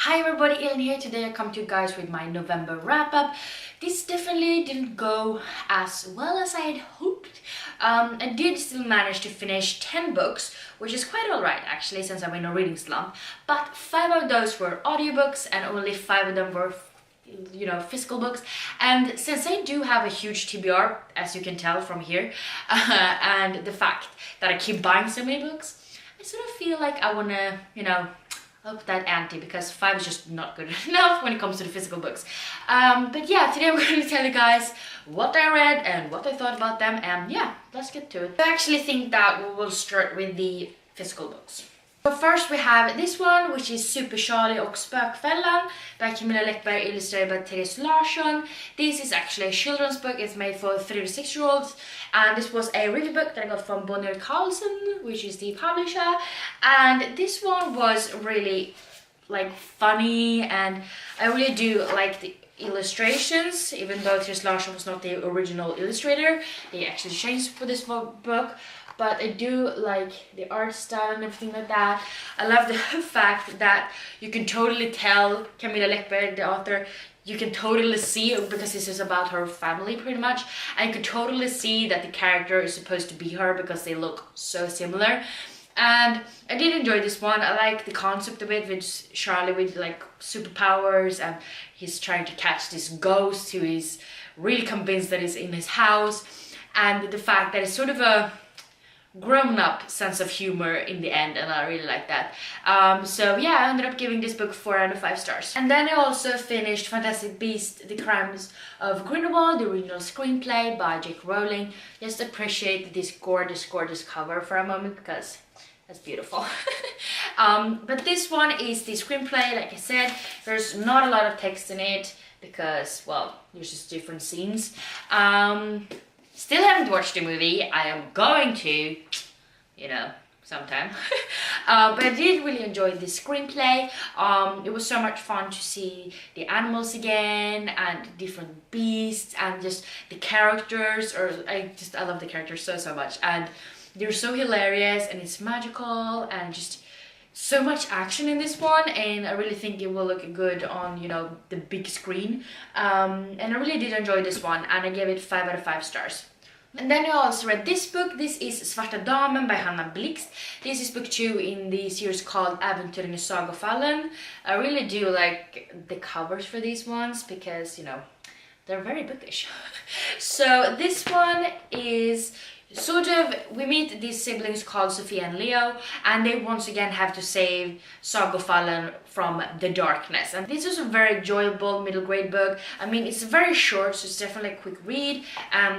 Hi everybody, Ellen here. Today I come to you guys with my November wrap-up. This definitely didn't go as well as I had hoped. I did still manage to finish 10 books, which is quite alright actually since I'm in a reading slump. But 5 of those were audiobooks and only 5 of them were physical books. And since I do have a huge TBR, as you can tell from here, and the fact that I keep buying so many books, I sort of feel like I wanna, up that ante because 5 is just not good enough when it comes to the physical books. But yeah, today I'm going to tell you guys what I read and what I thought about them, and yeah, let's get to it. I actually think that we will start with the physical books. So first we have this one, which is Super Charlie och Spökfällan by Camilla Läckberg, illustrated by Therese Larsson. This is actually a children's book. It's made for 3 to 6-year-olds, and this was a review book that I got from Bonnier Carlsen, which is the publisher. And this one was really funny, and I really do like the illustrations, even though Therese Larsson was not the original illustrator. They actually changed for this book. But I do like the art style and everything like that. I love the fact that you can totally tell Camilla Läckberg, the author, you can totally see, because this is about her family pretty much, and you can totally see that the character is supposed to be her because they look so similar. And I did enjoy this one. I like the concept of it, with Charlie with superpowers, and he's trying to catch this ghost who is really convinced that he's in his house, and the fact that it's sort of a grown-up sense of humor in the end, and I really like that. So yeah, I ended up giving this book 4 out of 5 stars. And then I also finished Fantastic Beasts: The Crimes of Grindelwald, the original screenplay by J.K. Rowling. Just appreciate this gorgeous cover for a moment because that's beautiful. But this one is the screenplay. Like I said, there's not a lot of text in it because, well, there's just different scenes. Still haven't watched the movie. I am going to, sometime. But I did really enjoy the screenplay. It was so much fun to see the animals again and different beasts and just the characters. I love the characters so much, and they're so hilarious, and it's magical, and just so much action in this one, and I really think it will look good on the big screen. And I really did enjoy this one, and I gave it 5 out of 5 stars. And then I also read this book. This is Svarta Damen by Hanna Blixt. This is book 2 in the series called Äventyren i Sagofallen. I really do like the covers for these ones because, they're very bookish. So this one is we meet these siblings called Sophia and Leo, and they once again have to save Sagofallen from the darkness. And this is a very enjoyable middle grade book. I mean, it's very short, so it's definitely a quick read.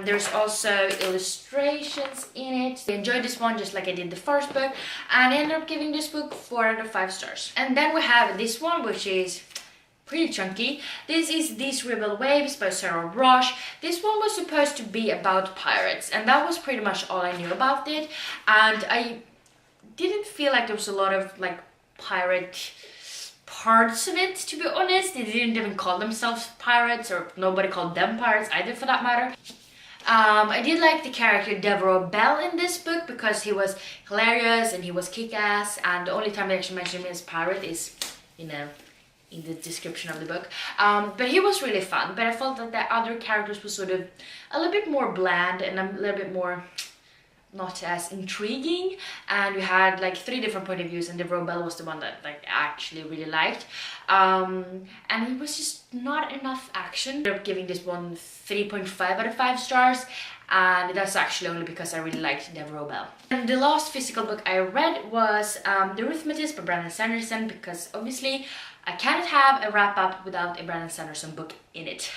There's also illustrations in it. I enjoyed this one just like I did the first book, and I ended up giving this book 4 out of 5 stars. And then we have this one, which is pretty chunky. This is These Rebel Waves by Sarah Roche. This one was supposed to be about pirates, and that was pretty much all I knew about it. And I didn't feel like there was a lot of pirate parts of it, to be honest. They didn't even call themselves pirates, or nobody called them pirates either for that matter. I did like the character Devereaux Bell in this book because he was hilarious and he was kick-ass, and the only time they actually mention him as pirate is, in the description of the book. But he was really fun, but I felt that the other characters were sort of a little bit more bland and a little bit more not as intriguing, and we had 3 different point of views, and Devereaux Bell was the one that I actually really liked. And it was just not enough action. I ended up giving this one 3.5 out of 5 stars, and that's actually only because I really liked Devereaux Bell. And the last physical book I read was The Arithmetist by Brandon Sanderson, because obviously I cannot have a wrap-up without a Brandon Sanderson book in it.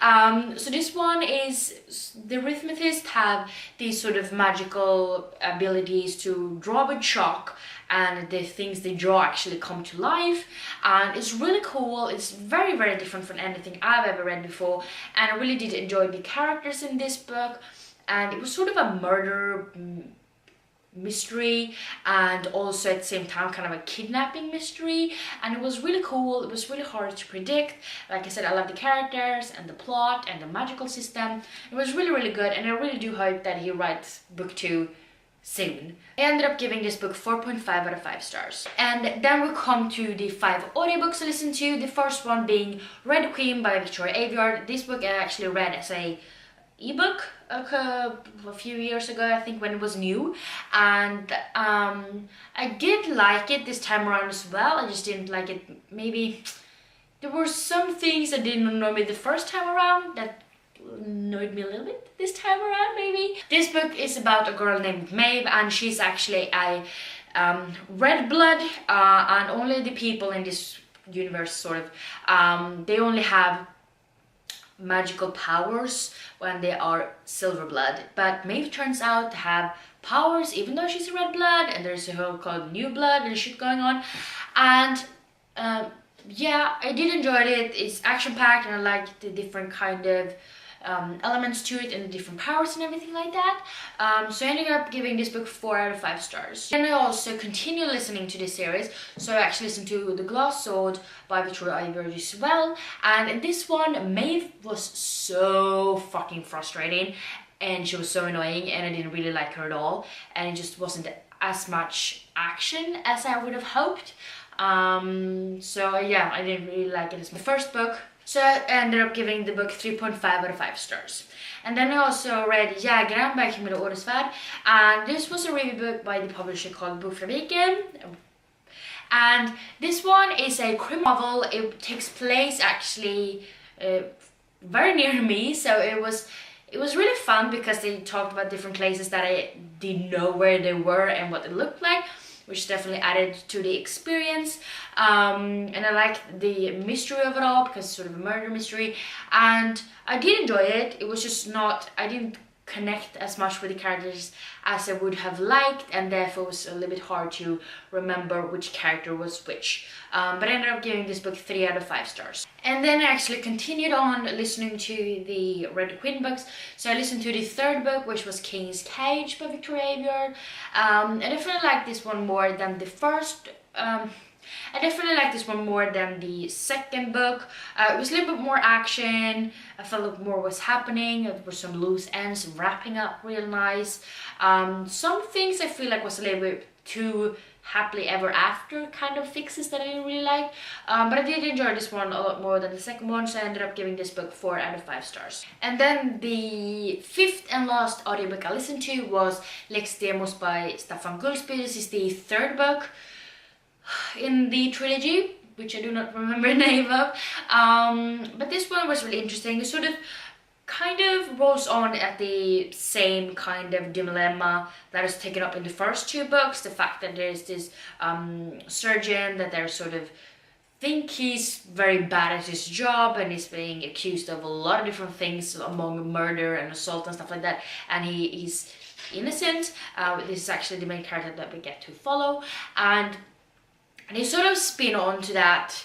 So this one is, the Arithmetist have these sort of magical abilities to draw with chalk, and the things they draw actually come to life, and it's really cool. It's very different from anything I've ever read before, and I really did enjoy the characters in this book, and it was sort of a murder mystery and also at the same time kind of a kidnapping mystery, and it was really cool. It was really hard to predict. Like I said, I love the characters and the plot and the magical system. It was really good, and I really do hope that he writes book 2 soon. I ended up giving this book 4.5 out of 5 stars. And then we come to the 5 audiobooks I listened to. The first one being Red Queen by Victoria Aveyard. This book I actually read as a ebook a few years ago, I think, when it was new, and I did like it this time around as well. I just didn't like it. Maybe there were some things that didn't annoy me the first time around that annoyed me a little bit this time around, maybe. This book is about a girl named Maeve, and she's actually a red blood, and only the people in this universe sort of they only have magical powers when they are silver blood, but Maeve turns out to have powers even though she's a red blood, and there's a whole called new blood and shit going on. And yeah, I did enjoy it. It's action packed and I like the different kind of elements to it and the different powers and everything like that. So I ended up giving this book 4 out of 5 stars. And I also continue listening to this series, so I actually listened to The Glass Sword by Victoria Aveyard as well. And in this one, Maeve was so fucking frustrating and she was so annoying, and I didn't really like her at all, and it just wasn't as much action as I would have hoped. So yeah, I didn't really like it as my first book. So I ended up giving the book 3.5 out of 5 stars. And then I also read Jägaren by Camilla Åresvärd, and this was a review book by the publisher called Bokfabriken. And this one is a crime novel. It takes place actually very near me, so it was really fun because they talked about different places that I didn't know where they were and what it looked like, which definitely added to the experience. And I liked the mystery of it all because it's sort of a murder mystery, and I did enjoy it. It was just not, I didn't connect as much with the characters as I would have liked, and therefore it was a little bit hard to remember which character was which. But I ended up giving this book 3 out of 5 stars. And then I actually continued on listening to the Red Queen books. So I listened to the 3rd book, which was King's Cage by Victoria Aveyard. And I definitely liked this one more than the first. I definitely liked this one more than the 2nd book. It was a little bit more action. I felt like more was happening. There were some loose ends wrapping up real nice. Some things I feel like was a little bit too happily ever after kind of fixes that I didn't really like. But I did enjoy this one a lot more than the 2nd one, so I ended up giving this book 4 out of 5 stars. And then the 5th and last audiobook I listened to was Lex Demos by Staffan Gulsby. This is the 3rd book in the trilogy, which I do not remember the name of. But this one was really interesting. It sort of kind of rolls on at the same kind of dilemma that is taken up in the first 2 books. The fact that there's this surgeon that they're sort of think he's very bad at his job and he's being accused of a lot of different things among murder and assault and stuff like that, and he's innocent. This is actually the main character that we get to follow, and they sort of spin on to that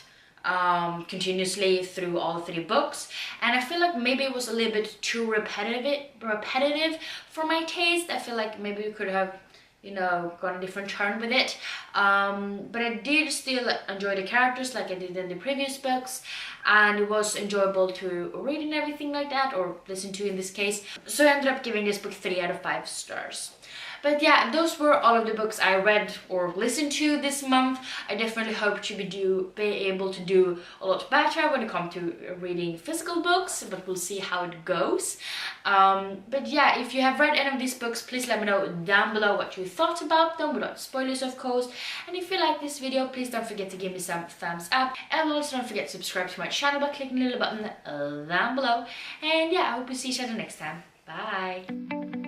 continuously through all 3 books, and I feel like maybe it was a little bit too repetitive for my taste. I feel like maybe we could have, you know, gone a different turn with it, but I did still enjoy the characters like I did in the previous books, and it was enjoyable to read and everything like that, or listen to in this case. So I ended up giving this book 3 out of 5 stars. But yeah, those were all of the books I read or listened to this month. I definitely hope to be able to do a lot better when it comes to reading physical books, but we'll see how it goes. But yeah, if you have read any of these books, please let me know down below what you thought about them, without spoilers of course. And if you like this video, please don't forget to give me some thumbs up, and also don't forget to subscribe to my channel by clicking the little button down below. And yeah, I hope we see each other next time. Bye!